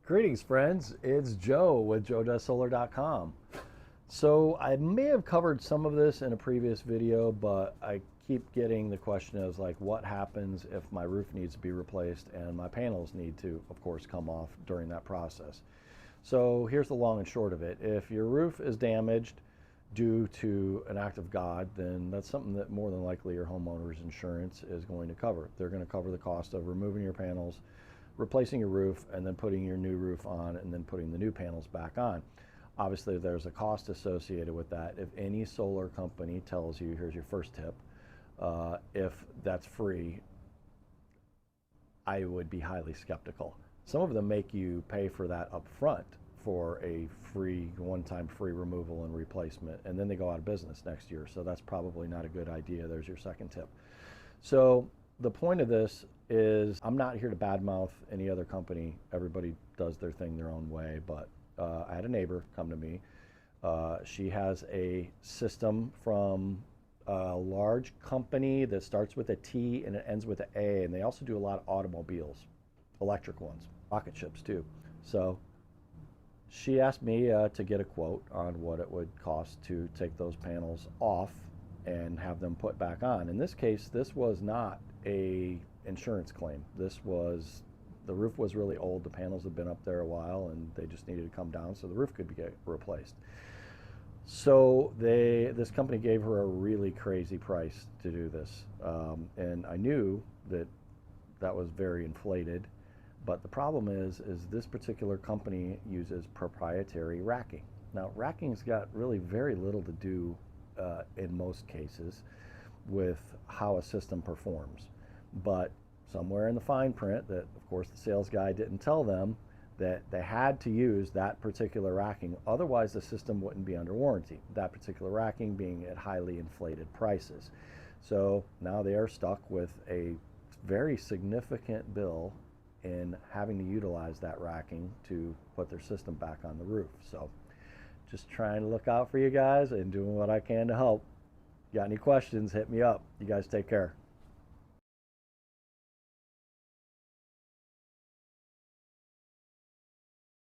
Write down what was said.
Greetings, friends. It's Joe with joedoessolar.com. So I may have covered some of this in a previous video, but I keep getting the question of like, what happens if my roof needs to be replaced and my panels need to, of course, come off during that process. So here's the long and short of it. If your roof is damaged due to an act of God, then that's something that more than likely your homeowner's insurance is going to cover. They're going to cover the cost of removing your panels, replacing your roof, and then putting your new roof on, and then putting the new panels back on. Obviously, there's a cost associated with that. If any solar company tells you, here's your first tip, if that's free, I would be highly skeptical. Some of them make you pay for that up front for a free, one-time free removal and replacement, and then they go out of business next year. So that's probably not a good idea. There's your second tip. So the point of this is I'm not here to badmouth any other company. Everybody does their thing their own way, but I had a neighbor come to me. She has a system from a large company that starts with a T and it ends with an A, and they also do a lot of automobiles, electric ones, rocket ships too. So she asked me to get a quote on what it would cost to take those panels off and have them put back on. In this case, this was not a insurance claim. This was, the roof was really old. The panels had been up there a while and they just needed to come down so the roof could get replaced. So this company gave her a really crazy price to do this. And I knew that that was very inflated, but the problem is this particular company uses proprietary racking. Now, racking's got really very little to do in most cases with how a system performs. But somewhere in the fine print that, of course, the sales guy didn't tell them that they had to use that particular racking, otherwise the system wouldn't be under warranty. That particular racking being at highly inflated prices. So now they are stuck with a very significant bill in having to utilize that racking to put their system back on the roof. So just trying to look out for you guys and doing what I can to help. Got any questions, hit me up. You guys take care.